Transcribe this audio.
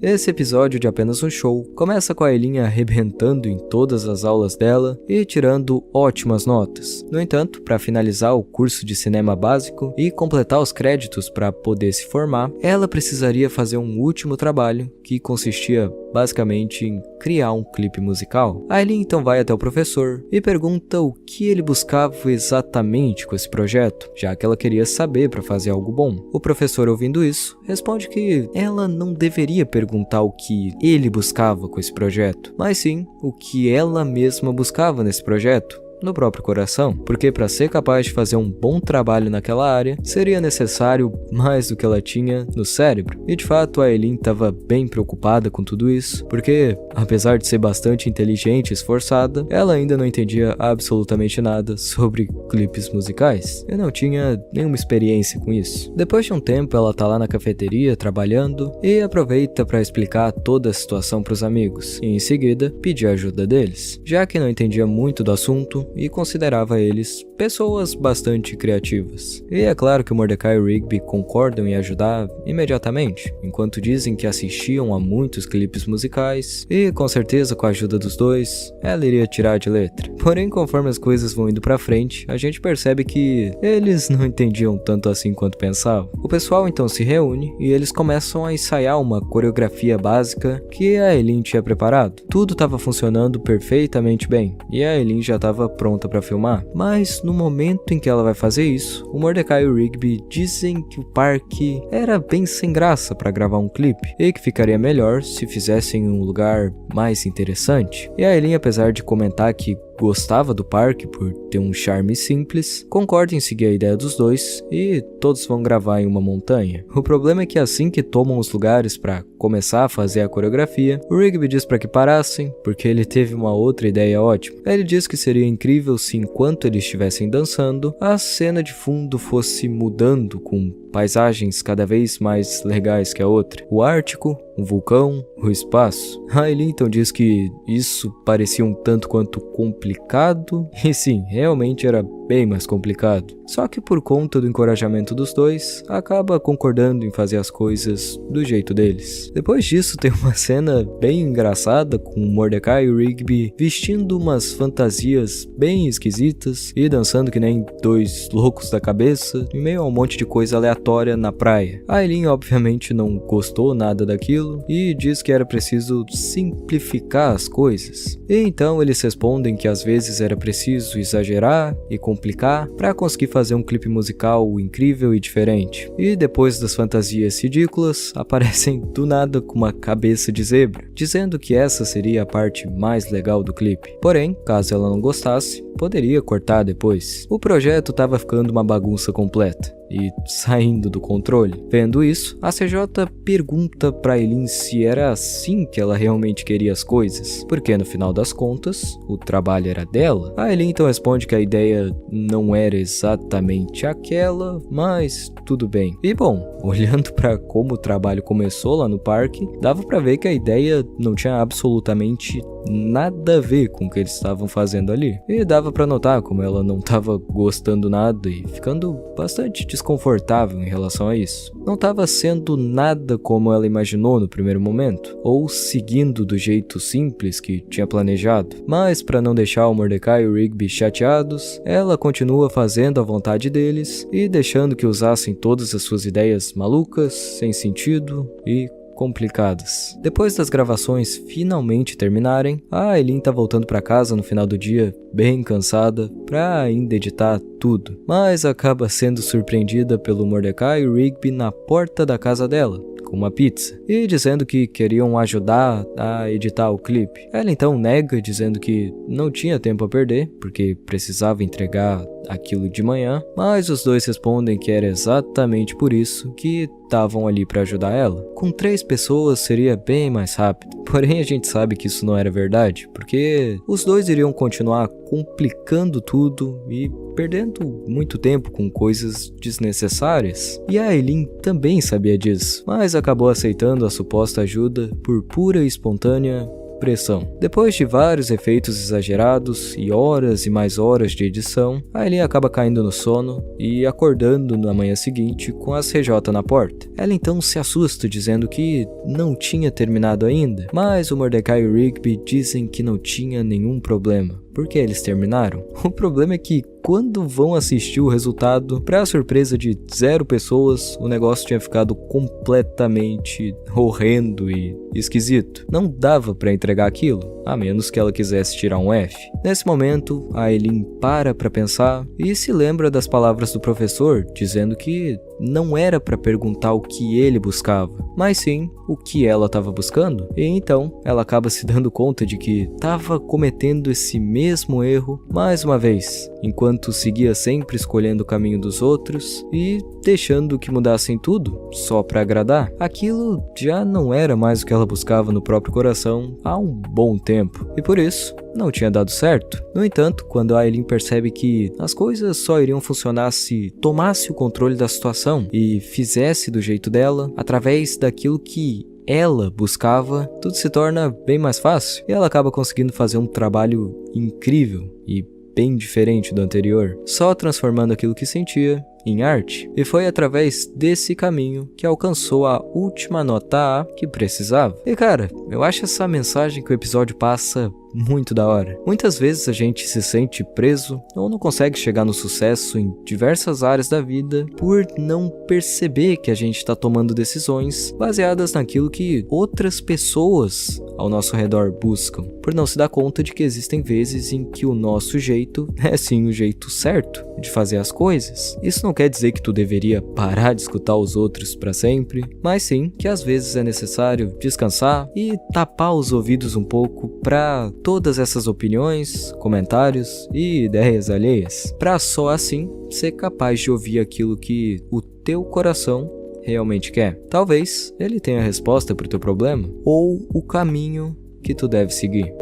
Esse episódio de Apenas um Show começa com a Eileen arrebentando em todas as aulas dela e tirando ótimas notas. No entanto, para finalizar o curso de cinema básico e completar os créditos para poder se formar, ela precisaria fazer um último trabalho que consistia basicamente em criar um clipe musical. A Eileen então vai até o professor e pergunta o que ele buscava exatamente com esse projeto, já que ela queria saber para fazer algo bom. O professor, ouvindo isso, responde que ela não deveria perguntar o que ele buscava com esse projeto, mas sim o que ela mesma buscava nesse projeto, no próprio coração, porque para ser capaz de fazer um bom trabalho naquela área, seria necessário mais do que ela tinha no cérebro. E de fato a Eileen estava bem preocupada com tudo isso, porque apesar de ser bastante inteligente e esforçada, ela ainda não entendia absolutamente nada sobre clipes musicais. Eu não tinha nenhuma experiência com isso. Depois de um tempo ela tá lá na cafeteria trabalhando e aproveita para explicar toda a situação para os amigos, e em seguida pedir a ajuda deles, já que não entendia muito do assunto e considerava eles pessoas bastante criativas. E é claro que o Mordecai e o Rigby concordam em ajudar imediatamente, enquanto dizem que assistiam a muitos clipes musicais e com certeza com a ajuda dos dois, ela iria tirar de letra. Porém, conforme as coisas vão indo pra frente, a gente percebe que eles não entendiam tanto assim quanto pensavam. O pessoal então se reúne e eles começam a ensaiar uma coreografia básica que a Eileen tinha preparado. Tudo estava funcionando perfeitamente bem e a Eileen já estava pronta para filmar, mas no momento em que ela vai fazer isso, o Mordecai e o Rigby dizem que o parque era bem sem graça para gravar um clipe e que ficaria melhor se fizessem em um lugar mais interessante. E a Eileen, apesar de comentar que gostava do parque por ter um charme simples, concorda em seguir a ideia dos dois e todos vão gravar em uma montanha. O problema é que assim que tomam os lugares para começar a fazer a coreografia, o Rigby diz para que parassem, porque ele teve uma outra ideia ótima. Ele diz que seria incrível se enquanto eles estivessem dançando, a cena de fundo fosse mudando com paisagens cada vez mais legais que a outra. O Ártico, o vulcão, o espaço. A Eileen então diz que isso parecia um tanto quanto complicado, e sim, realmente era bem mais complicado. Só que por conta do encorajamento dos dois, acaba concordando em fazer as coisas do jeito deles. Depois disso tem uma cena bem engraçada com o Mordecai e o Rigby vestindo umas fantasias bem esquisitas e dançando que nem dois loucos da cabeça em meio a um monte de coisa aleatória na praia. A Eileen obviamente não gostou nada daquilo e diz que era preciso simplificar as coisas. E então eles respondem que às vezes era preciso exagerar e complicar para conseguir fazer um clipe musical incrível e diferente. E depois das fantasias ridículas, aparecem do nada com uma cabeça de zebra, dizendo que essa seria a parte mais legal do clipe. Porém, caso ela não gostasse, poderia cortar depois. O projeto estava ficando uma bagunça completa e saindo do controle. Vendo isso, a CJ pergunta pra Eileen se era assim que ela realmente queria as coisas, porque no final das contas, o trabalho era dela. A Eileen então responde que a ideia não era exatamente aquela, mas tudo bem. E bom, olhando pra como o trabalho começou lá no parque, dava pra ver que a ideia não tinha absolutamente nada a ver com o que eles estavam fazendo ali. E dava pra notar como ela não tava gostando nada e ficando bastante desconfortável em relação a isso. Não estava sendo nada como ela imaginou no primeiro momento, ou seguindo do jeito simples que tinha planejado. Mas para não deixar o Mordecai e o Rigby chateados, ela continua fazendo a vontade deles e deixando que usassem todas as suas ideias malucas, sem sentido e complicadas. Depois das gravações finalmente terminarem, a Eileen tá voltando para casa no final do dia, bem cansada, pra ainda editar tudo, mas acaba sendo surpreendida pelo Mordecai e o Rigby na porta da casa dela, com uma pizza, e dizendo que queriam ajudar a editar o clipe. Ela então nega, dizendo que não tinha tempo a perder, porque precisava entregar aquilo de manhã, mas os dois respondem que era exatamente por isso que estavam ali para ajudar ela. Com 3 pessoas seria bem mais rápido, porém a gente sabe que isso não era verdade, porque os dois iriam continuar complicando tudo e perdendo muito tempo com coisas desnecessárias. E a Eileen também sabia disso, mas acabou aceitando a suposta ajuda por pura e espontânea pressão. Depois de vários efeitos exagerados e mais horas de edição, a Eileen acaba caindo no sono e acordando na manhã seguinte com as CJ na porta. Ela então se assusta dizendo que não tinha terminado ainda, mas o Mordecai e o Rigby dizem que não tinha nenhum problema. Porque eles terminaram? O problema é que quando vão assistir o resultado, para surpresa de 0 pessoas, o negócio tinha ficado completamente horrendo e esquisito. Não dava para entregar aquilo, a menos que ela quisesse tirar um F. Nesse momento, a Eileen para pensar e se lembra das palavras do professor, dizendo que não era para perguntar o que ele buscava, mas sim o que ela estava buscando. E então, ela acaba se dando conta de que estava cometendo esse mesmo erro mais uma vez, enquanto seguia sempre escolhendo o caminho dos outros e deixando que mudassem tudo só para agradar. Aquilo já não era mais o que ela buscava no próprio coração há um bom tempo, e por isso não tinha dado certo. No entanto, quando a Eileen percebe que as coisas só iriam funcionar se tomasse o controle da situação e fizesse do jeito dela, através daquilo que ela buscava, tudo se torna bem mais fácil e ela acaba conseguindo fazer um trabalho incrível e bem diferente do anterior, só transformando aquilo que sentia em arte. E foi através desse caminho que alcançou a última nota A que precisava. E cara, eu acho essa mensagem que o episódio passa muito da hora. Muitas vezes a gente se sente preso ou não consegue chegar no sucesso em diversas áreas da vida por não perceber que a gente está tomando decisões baseadas naquilo que outras pessoas ao nosso redor buscam, por não se dar conta de que existem vezes em que o nosso jeito é sim o jeito certo de fazer as coisas. Isso não quer dizer que tu deveria parar de escutar os outros para sempre, mas sim que às vezes é necessário descansar e tapar os ouvidos um pouco para todas essas opiniões, comentários e ideias alheias, para só assim ser capaz de ouvir aquilo que o teu coração realmente quer. Talvez ele tenha a resposta para o teu problema ou o caminho que tu deve seguir.